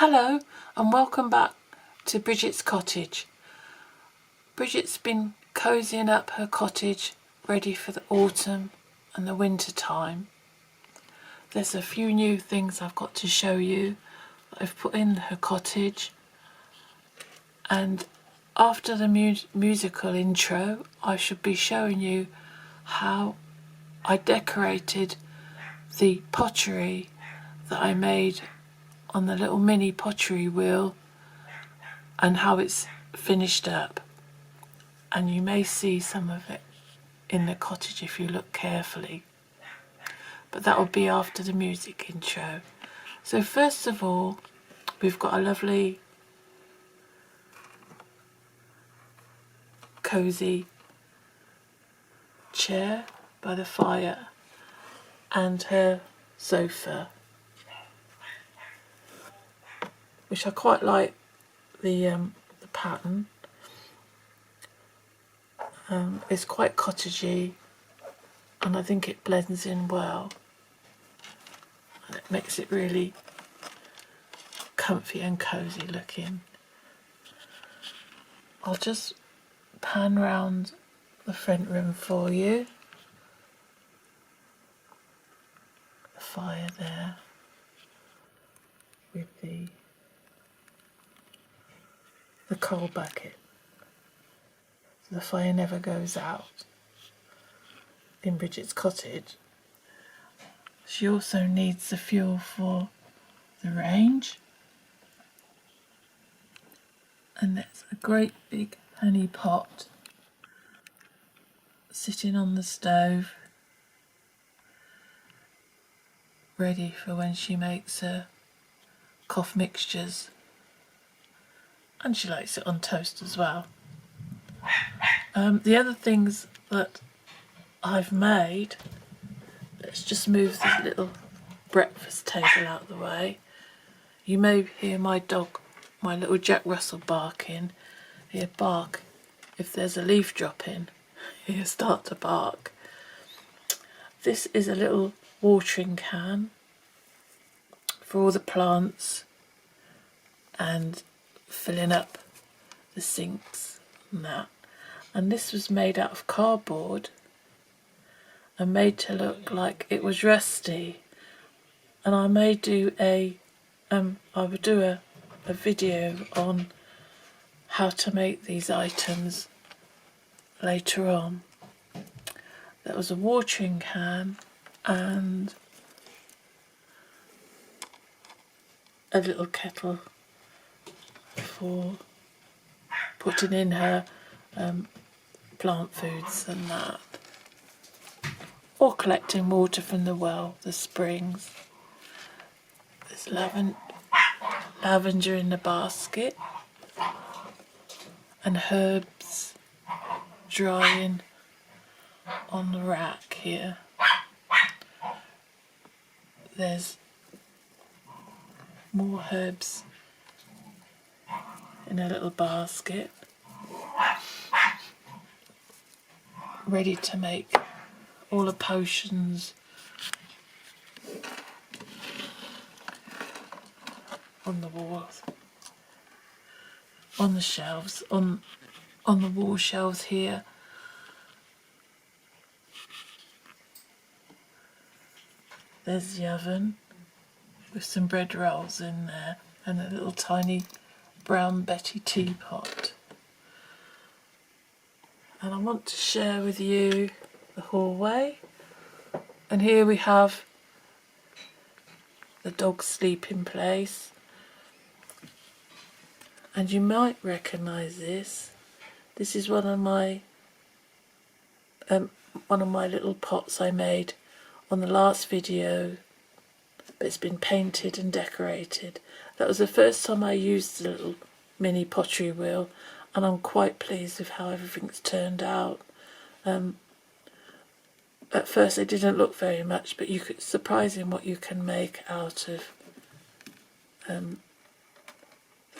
Hello and welcome back to Bridget's cottage. Bridget's been cozying up her cottage ready for the autumn and the winter time. There's a few new things I've got to show you that I've put in her cottage, and after the musical intro I should be showing you how I decorated the pottery that I made on the little mini pottery wheel and how it's finished up. And you may see some of it in the cottage if you look carefully, but that will be after the music intro. So first of all, we've got a lovely cosy chair by the fire and her sofa, which I quite like the pattern. It's quite cottagey and I think it blends in well and it makes it really comfy and cosy looking. I'll just pan round the front room for you. The fire there with the coal bucket, so the fire never goes out in Bridget's cottage. She also needs the fuel for the range, and there's a great big honey pot sitting on the stove ready for when she makes her cough mixtures, and she likes it on toast as well. The other things that I've made, let's just move this little breakfast table out of the way. You may hear my dog, my little Jack Russell, barking. He'll bark if there's a leaf dropping. He'll start to bark. This is a little watering can for all the plants and filling up the sinks and that. And this was made out of cardboard and made to look like it was rusty. And I may do a video on how to make these items later on. There was a watering can and a little kettle for putting in her plant foods and that, or collecting water from the well, the springs. There's lavender in the basket and herbs drying on the rack here. There's more herbs in a little basket, ready to make all the potions on the walls, on the shelves, on the wall shelves here. There's the oven with some bread rolls in there and a little tiny brown Betty teapot. And I want to share with you the hallway. And here we have the dog's sleeping place. And you might recognise this. This is one of my little pots I made on the last video, but it's been painted and decorated. That was the first time I used the little mini pottery wheel, and I'm quite pleased with how everything's turned out. At first it didn't look very much, but it's surprising what you can make out of the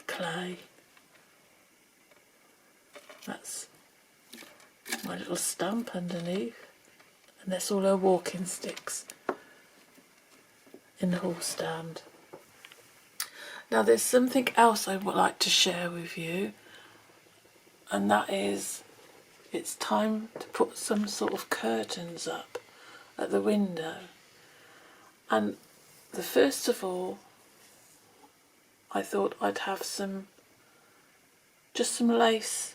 clay. That's my little stump underneath, and that's all her walking sticks in the hall stand. Now there's something else I would like to share with you, and that is it's time to put some sort of curtains up at the window. And the first of all, I thought I'd have just some lace.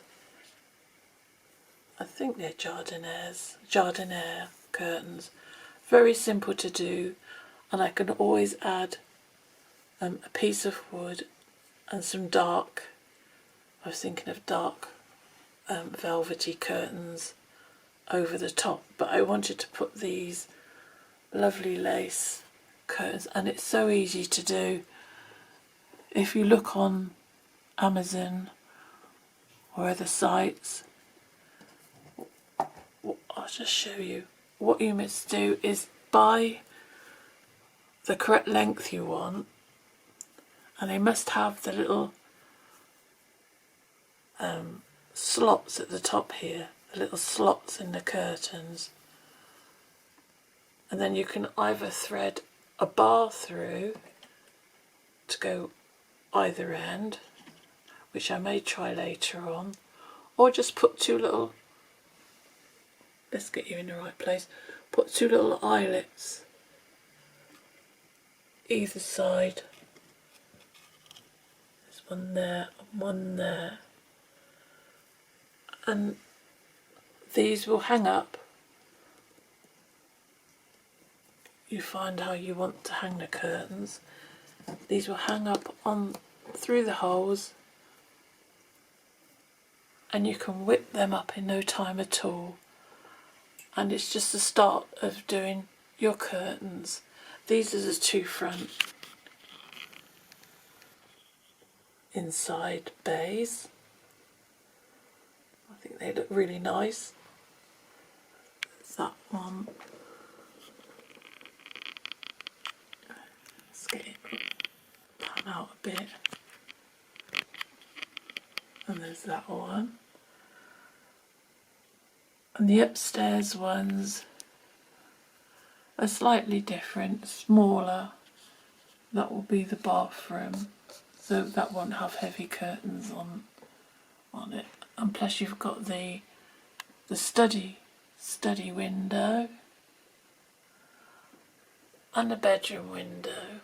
I think they're jardiniere curtains. Very simple to do, and I can always add a piece of wood and some dark, I was thinking of dark velvety curtains over the top, but I wanted to put these lovely lace curtains, and it's so easy to do. If you look on Amazon or other sites, I'll just show you. What you must do is buy the correct length you want, and they must have the little slots at the top here, the little slots in the curtains, and then you can either thread a bar through to go either end, which I may try later on, or just put two little, let's get you in the right place, put two little eyelets either side. There's one there and one there, and these will hang up. You find how you want to hang the curtains. These will hang up on through the holes, and you can whip them up in no time at all. And it's just the start of doing your curtains. These are the two front inside bays. I think they look really nice. There's that one. Let's get it pan out a bit. And there's that one. And the upstairs ones are slightly different, smaller. That will be the bathroom, so that won't have heavy curtains on it. And plus you've got the study window and the bedroom window.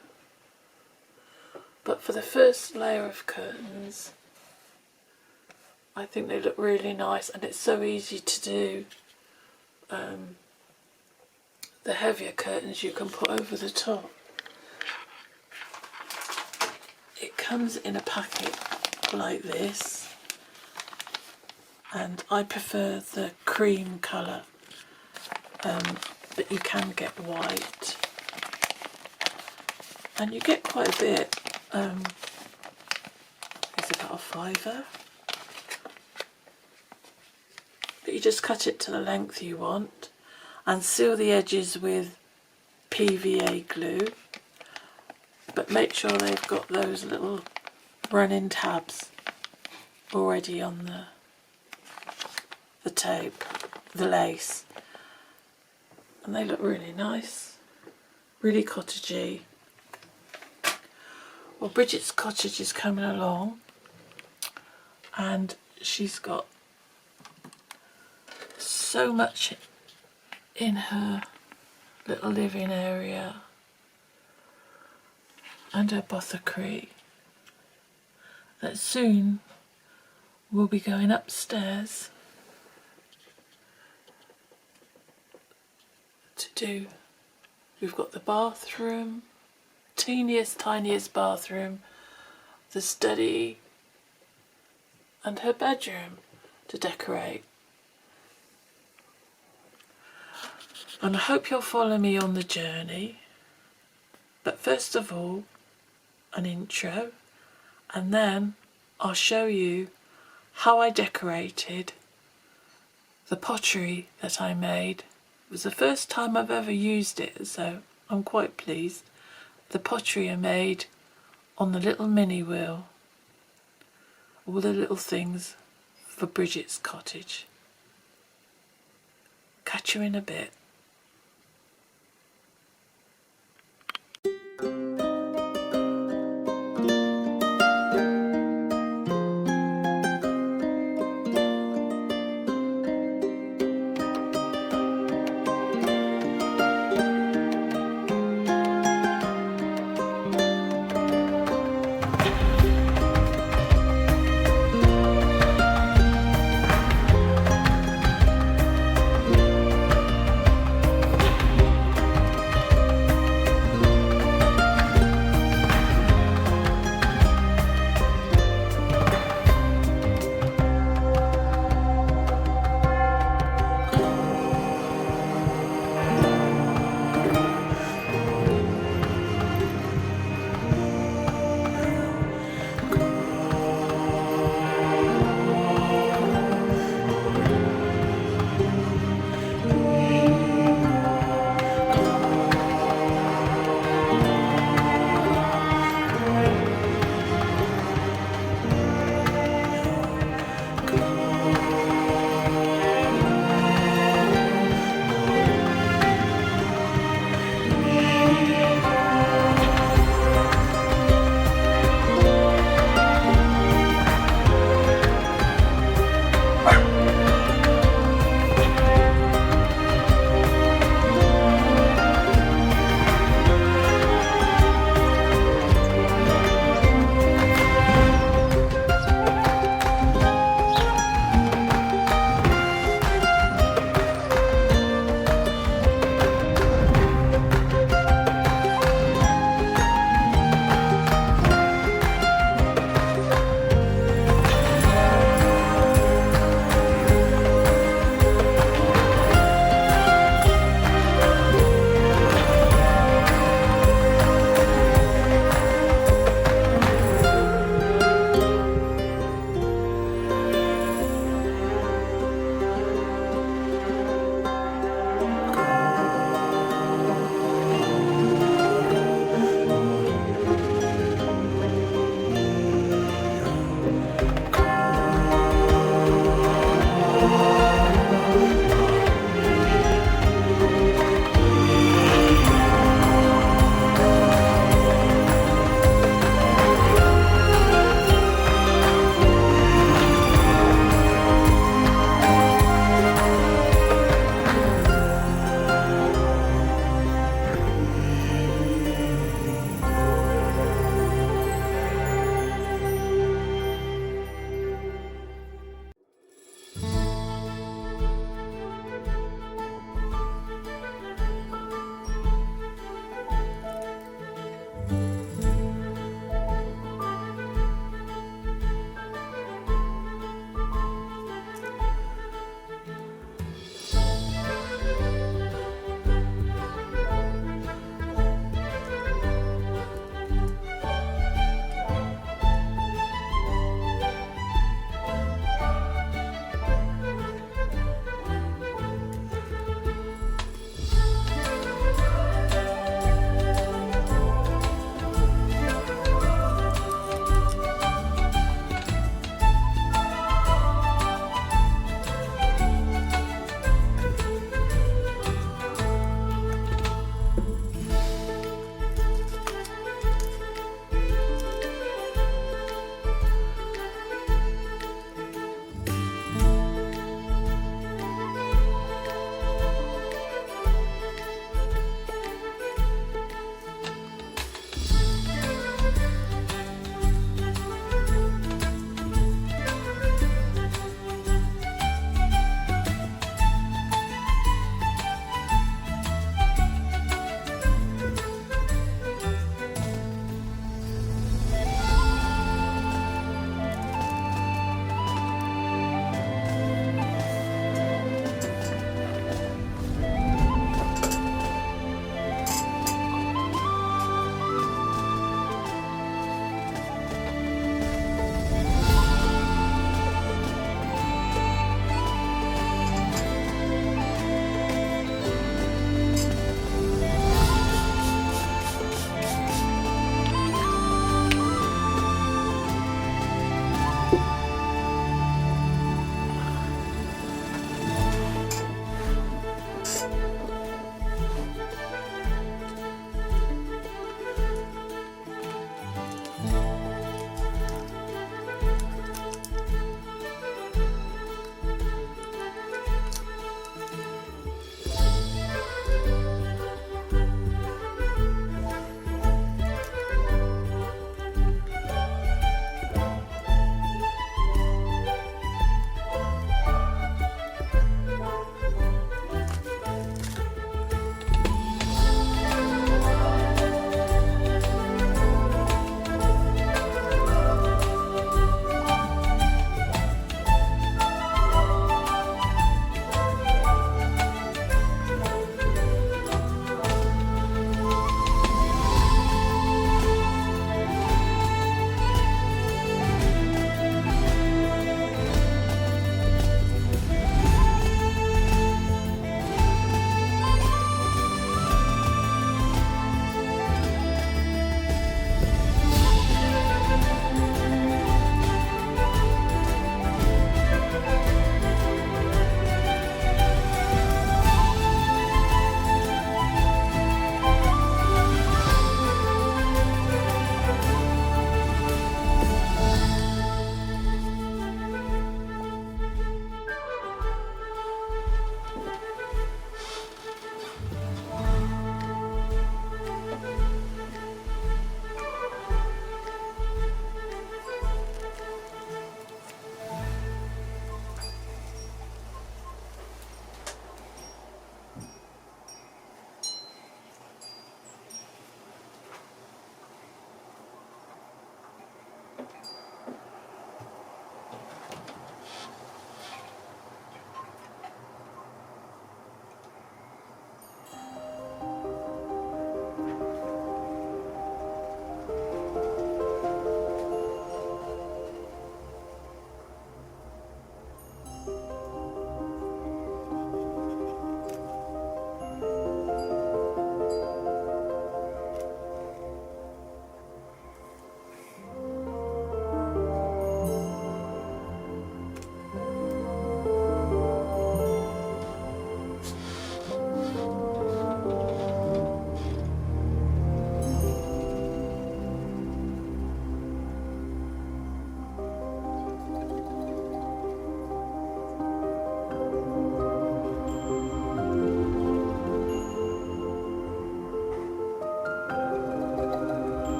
But for the first layer of curtains, I think they look really nice, and it's so easy to do. The heavier curtains you can put over the top. It comes in a packet like this, and I prefer the cream colour, but you can get white, and you get quite a bit. It's about a £5. But you just cut it to the length you want and seal the edges with PVA glue, but make sure they've got those little running tabs already on the tape, the lace, and they look really nice, really cottagey. Well, Bridget's Cottage is coming along, and she's got so much in her little living area and her apothecary that soon we'll be going upstairs to do. We've got the bathroom, teeniest, tiniest bathroom, the study and her bedroom to decorate. And I hope you'll follow me on the journey. But first of all, an intro, and then I'll show you how I decorated the pottery that I made. It was the first time I've ever used it, so I'm quite pleased. The pottery I made on the little mini wheel. All the little things for Bridget's Cottage. Catch you in a bit.